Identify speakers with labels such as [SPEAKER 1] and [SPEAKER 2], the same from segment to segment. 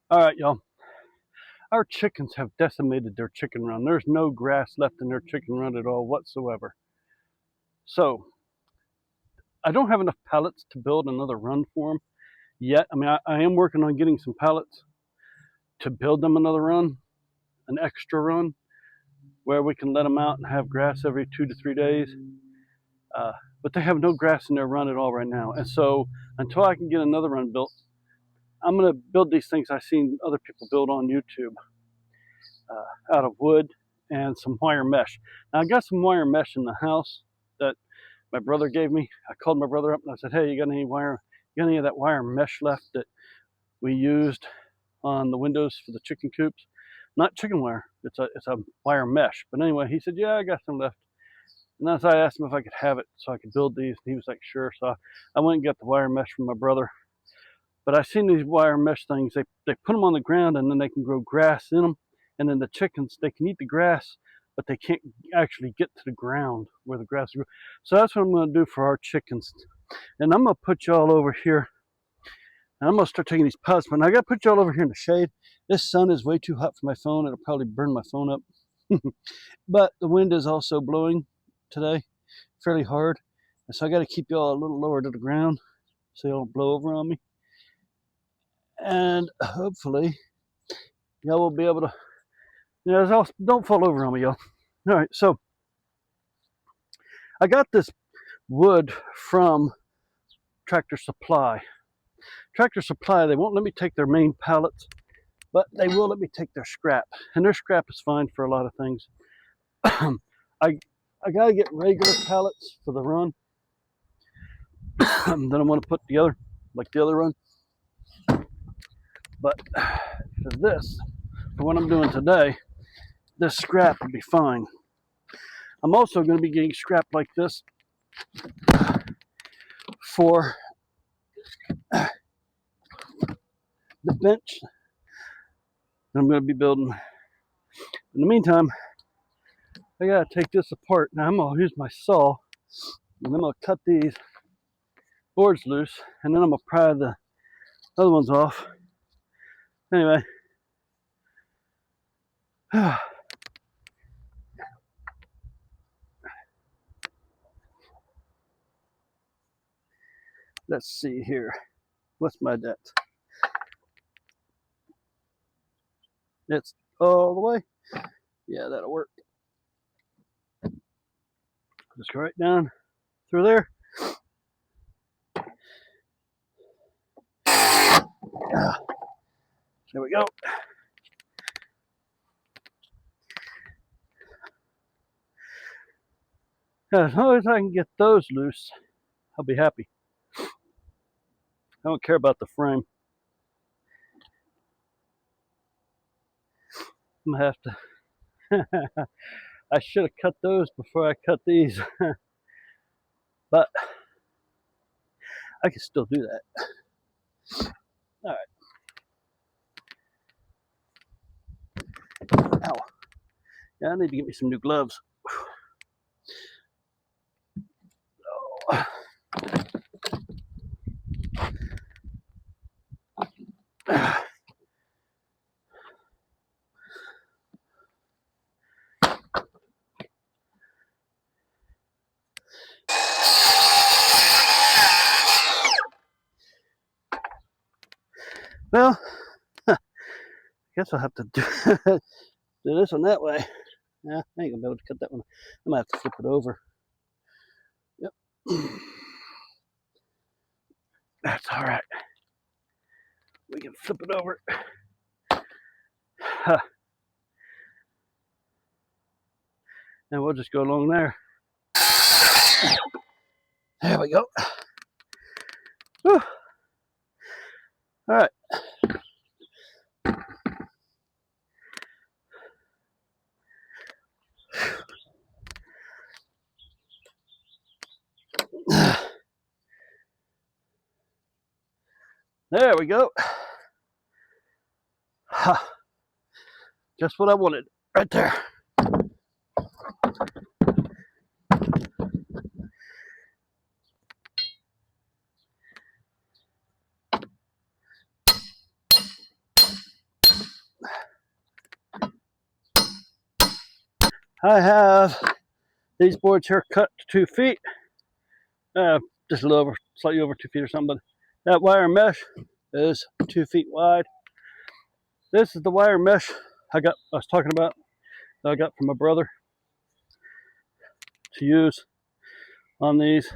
[SPEAKER 1] All right, y'all. Our chickens have decimated their chicken run. There's no grass left in their chicken run at all whatsoever. So I don't have enough pallets to build another run for them yet. I mean, I am working on getting some pallets to build them another run, an extra run, where we can let them out and have grass every 2 to 3 days. But they have no grass in their run at all right now. And so until I can get another run built, I'm going to build these things I've seen other people build on YouTube out of wood and some wire mesh. Now I got some wire mesh in the house that my brother gave me. I called my brother up and I said, "Hey, you got any of that wire mesh left that we used on the windows for the chicken coops? Not chicken wire. It's a wire mesh." But anyway, he said, "Yeah, I got some left." And that's I asked him if I could have it so I could build these. And he was like, "Sure." So I went and got the wire mesh from my brother. But I've seen these wire mesh things. They put them on the ground and then they can grow grass in them. And then the chickens, they can eat the grass, but they can't actually get to the ground where the grass grows. So that's what I'm going to do for our chickens. And I'm going to put y'all over here. And I'm going to start taking these pots. But I got to put y'all over here in the shade. This sun is way too hot for my phone. It'll probably burn my phone up. But the wind is also blowing today fairly hard. And so I got to keep y'all a little lower to the ground so y'all don't blow over on me. And hopefully y'all will be able to, don't fall over on me, y'all. All right, so I got this wood from Tractor Supply. Tractor Supply, they won't let me take their main pallets, but they will let me take their scrap. And their scrap is fine for a lot of things. I gotta get regular pallets for the run that I want to put together, like the other run. But for this, for what I'm doing today, this scrap will be fine. I'm also going to be getting scrap like this for the bench that I'm going to be building. In the meantime, I got to take this apart. Now I'm going to use my saw and I'm going to cut these boards loose and then I'm going to pry the other ones off. Anyway. Let's see here. What's my depth? It's all the way. Yeah, that'll work. Just go right down through there. There we go. As long as I can get those loose, I'll be happy. I don't care about the frame. I'm gonna have to. I should have cut those before I cut these, but I can still do that. All right. Ow. Yeah, I need to get me some new gloves. Oh. Well, I guess I'll have to do this one that way. Yeah, I ain't gonna be able to cut that one. I'm gonna have to flip it over. Yep. That's all right. We can flip it over. And we'll just go along there. There we go. Whew. All right. There we go. Just what I wanted right there. I have these boards here cut to 2 feet, just a little over, slightly over 2 feet or something, but that wire mesh is 2 feet wide. This is the wire mesh I was talking about, that I got from my brother to use on these.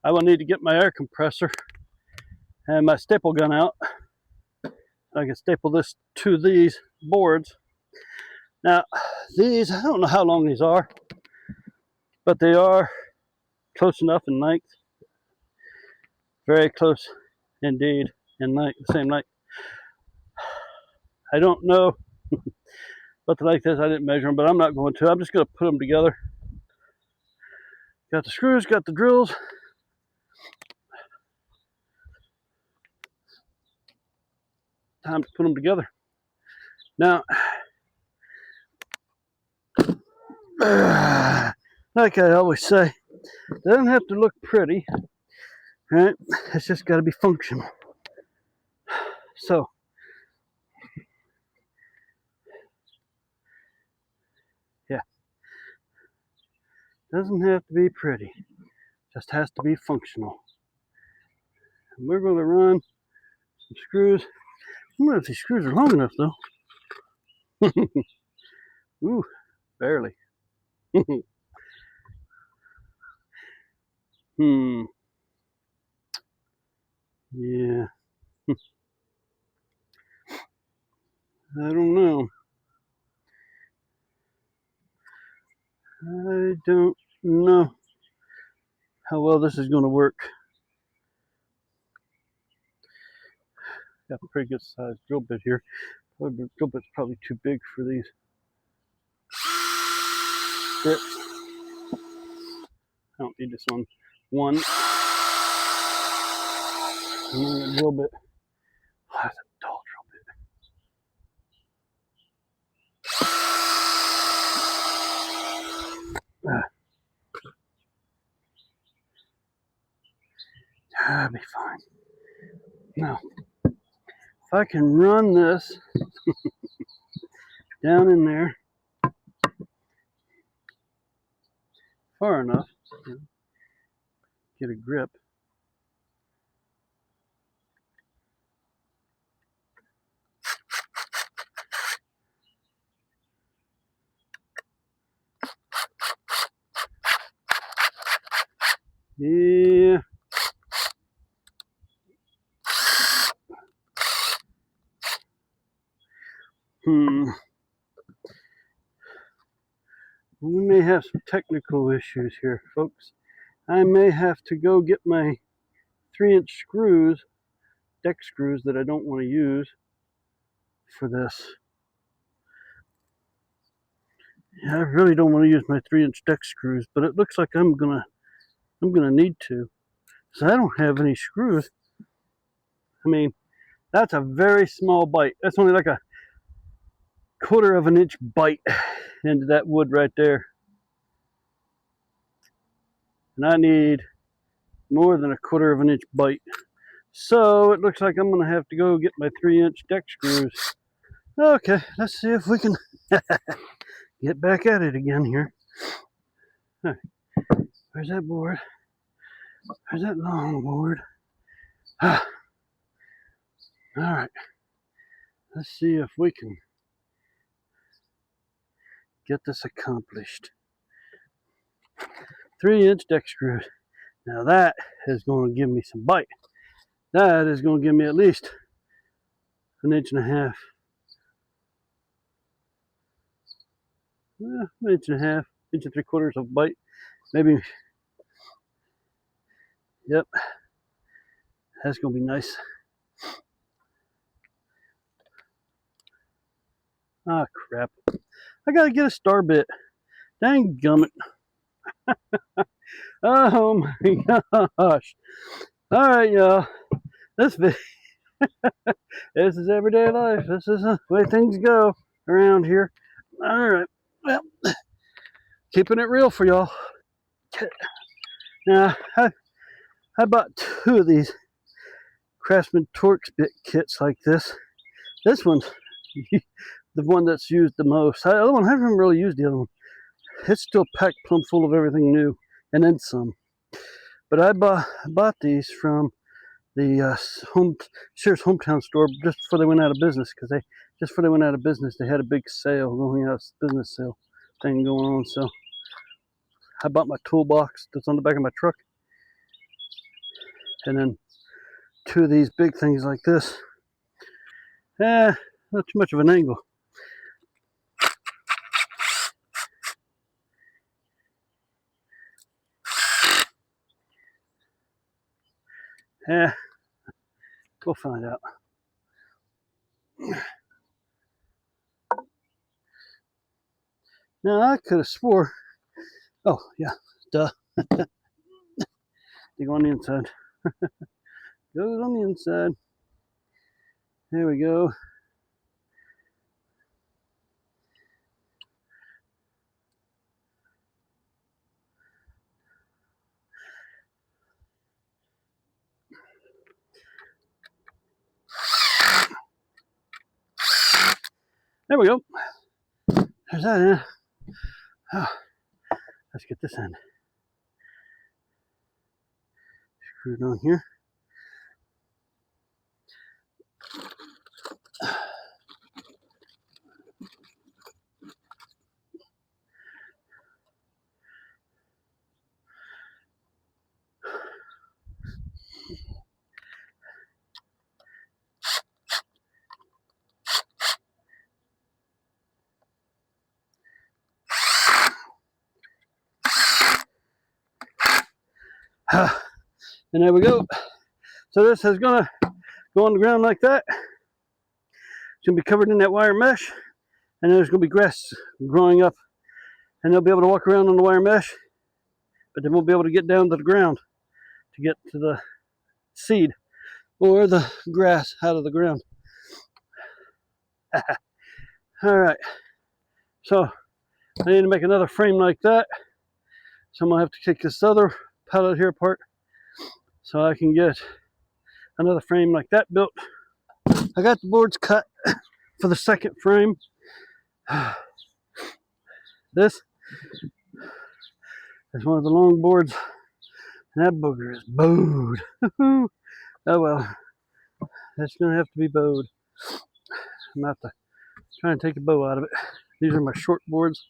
[SPEAKER 1] I will need to get my air compressor and my staple gun out. I can staple this to these boards. Now, these, I don't know how long these are, but they are close enough in length. Very close indeed in length, the same length. I don't know what the length is. I didn't measure them, but I'm not going to. I'm just going to put them together. Got the screws, got the drills. Time to put them together. Now, like I always say, it doesn't have to look pretty, right? It's just got to be functional. So, yeah, doesn't have to be pretty, just has to be functional. And we're going to run some screws. I wonder if these screws are long enough though. Ooh, barely. Yeah. I don't know. I don't know how well this is going to work. Got a pretty good sized drill bit here. The drill bit's probably too big for these bits. I don't need this one. One. And then a drill bit. Oh, that's a dull drill bit. That'll be fine. Now, if I can run this down in there far enough to get a grip. Yeah. We may have some technical issues here, folks. I may have to go get my 3-inch screws, deck screws that I don't want to use for this. Yeah, I really don't want to use my 3-inch deck screws, but it looks like I'm gonna need to. So I don't have any screws. I mean, that's a very small bite. That's only like a 1/4 of an inch bite into that wood right there. And I need more than a 1/4 of an inch bite. So it looks like I'm gonna have to go get my 3-inch deck screws. Okay, let's see if we can get back at it again here. All right. Where's that board? Where's that long board? All right. Let's see if we can get this accomplished. 3-inch deck screws. Now that is going to give me some bite. That is going to give me at least 1.5 inches. 1.5 inches, 1.75 inches of bite. Maybe. Yep. That's going to be nice. Ah, crap. I got to get a star bit. Dang gummit. Oh my gosh. Alright, y'all. This is everyday life. This is the way things go around here. Alright. Well, keeping it real for y'all. Now, I bought 2 of these Craftsman Torx bit kits like this. This one's the one that's used the most. The other one, I haven't really used the other one. It's still packed plumb full of everything new, and then some. But I bought these from the Sears hometown store just before they went out of business, because just before they went out of business, they had a big sale, going out business sale thing going on. So I bought my toolbox that's on the back of my truck, and then two of these big things like this. Not too much of an angle. We'll find out. Now I could have swore. Oh yeah, duh. You go on the inside. Goes on the inside. There we go. There we go. There's that in. Oh, let's get this in. Screw it on here. And there we go. So this is gonna go on the ground like that. It's gonna be covered in that wire mesh, and there's gonna be grass growing up, and they'll be able to walk around on the wire mesh, but they won't be able to get down to the ground to get to the seed or the grass out of the ground. All right, so I need to make another frame like that, so I'm gonna have to take this other pallet here apart so I can get another frame like that built. I got the boards cut for the second frame. This is one of the long boards, and that booger is bowed. Oh well, that's gonna have to be bowed. I'm gonna have to try and take the bow out of it. These are my short boards.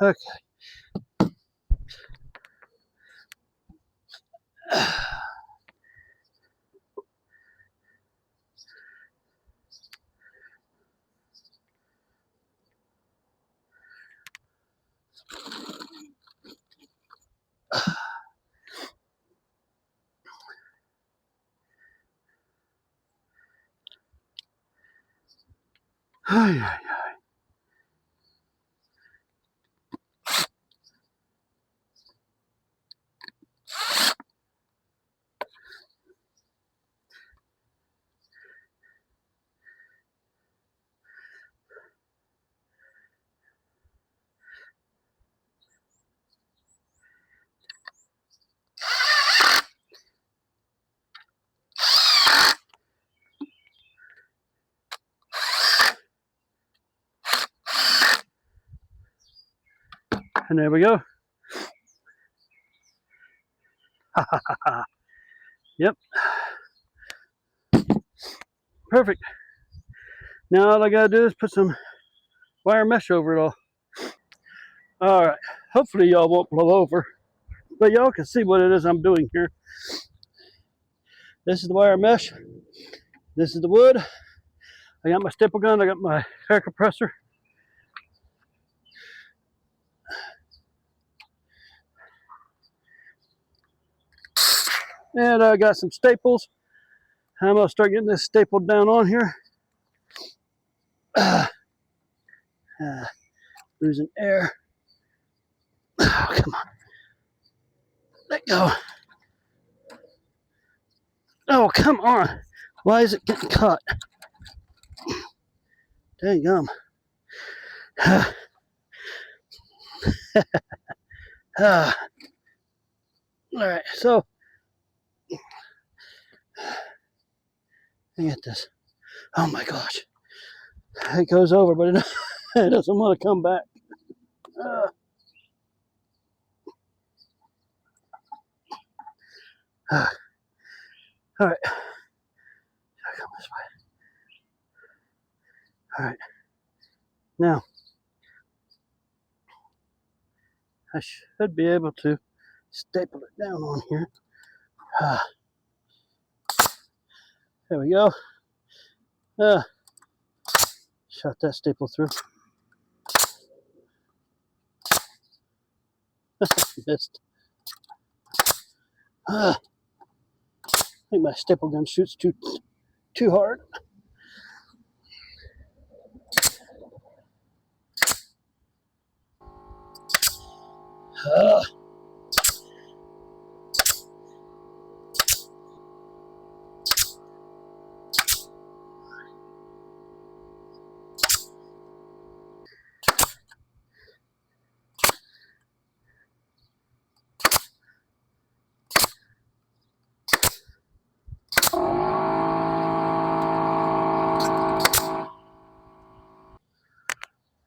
[SPEAKER 1] Okay. And there we go. Yep. Perfect. Now all I gotta do is put some wire mesh over it all. All right. Hopefully y'all won't blow over, but y'all can see what it is I'm doing here. This is the wire mesh. This is the wood. I got my staple gun. I got my air compressor. And I got some staples. I'm gonna start getting this stapled down on here. Losing air. Oh, come on. Let go. Oh, come on. Why is it getting caught? Dang gum. All right, so I get this. Oh my gosh. It goes over, but it doesn't want to come back. All right. Come this way. All right. Now, I should be able to staple it down on here. There we go. Shot that staple through. Missed. I think my staple gun shoots too hard.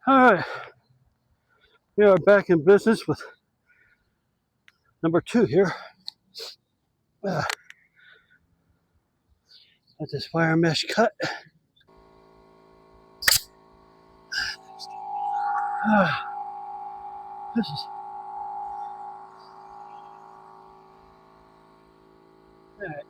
[SPEAKER 1] All right. We are back in business with number 2 here. Got this wire mesh cut. This is all right.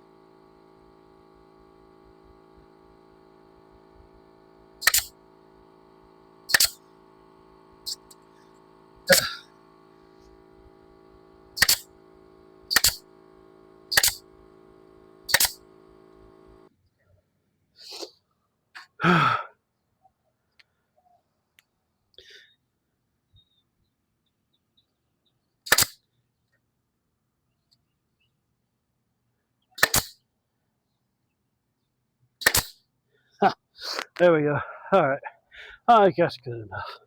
[SPEAKER 1] There we go. All right. I guess good enough.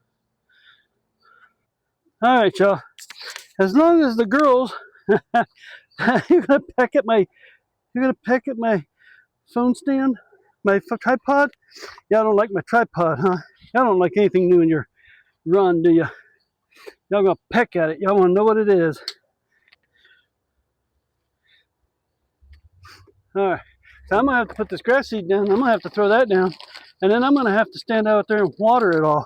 [SPEAKER 1] All right, y'all. As long as the girls, you're gonna peck at my phone stand, my tripod. Y'all don't like my tripod, huh? Y'all don't like anything new in your run, do you? Y'all gonna peck at it. Y'all wanna know what it is. All right. So I'm gonna have to put this grass seed down. I'm gonna have to throw that down, and then I'm gonna have to stand out there and water it all.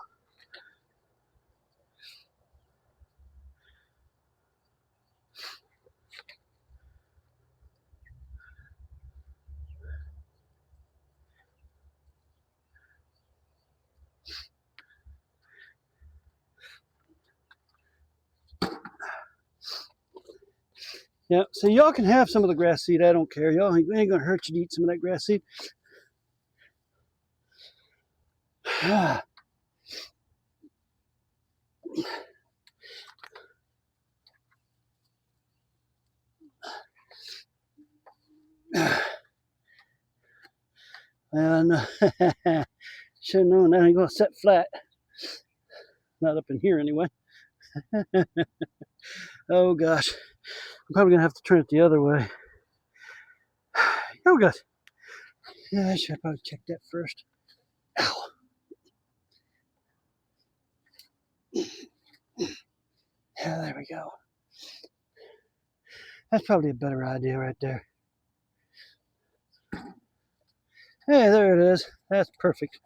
[SPEAKER 1] Yeah, so y'all can have some of the grass seed. I don't care. Y'all ain't gonna hurt you to eat some of that grass seed. And should have known that ain't gonna set flat. Not up in here anyway. Oh gosh, I'm probably gonna have to turn it the other way. Oh gosh. Yeah, I should probably check that first. Ow. Yeah, there we go. That's probably a better idea right there. Hey, there it is. That's perfect.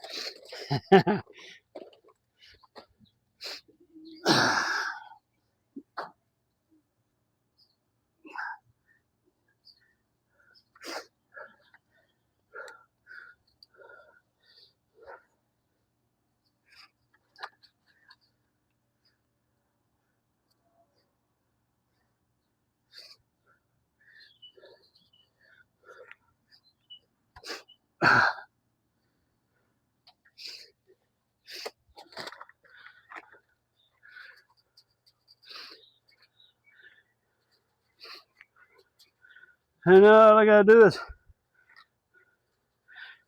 [SPEAKER 1] And now all I gotta do is,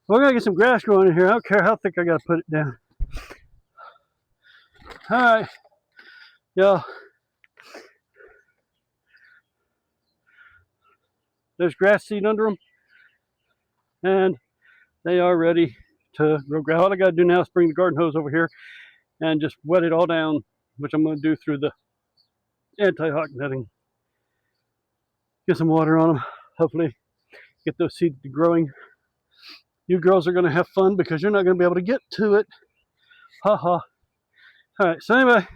[SPEAKER 1] we're gonna get some grass growing in here. I don't care how thick I gotta put it down. All right, y'all. There's grass seed under them, and they are ready to grow grass. All I gotta do now is bring the garden hose over here and just wet it all down, which I'm gonna do through the anti-hawk netting. Get some water on them, hopefully get those seeds growing. You girls are gonna have fun because you're not gonna be able to get to it. Ha ha. All right, so anyway,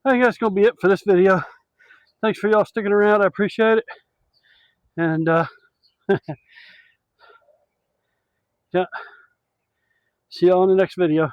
[SPEAKER 1] I think that's gonna be it for this video. Thanks for y'all sticking around, I appreciate it. And yeah, see y'all in the next video.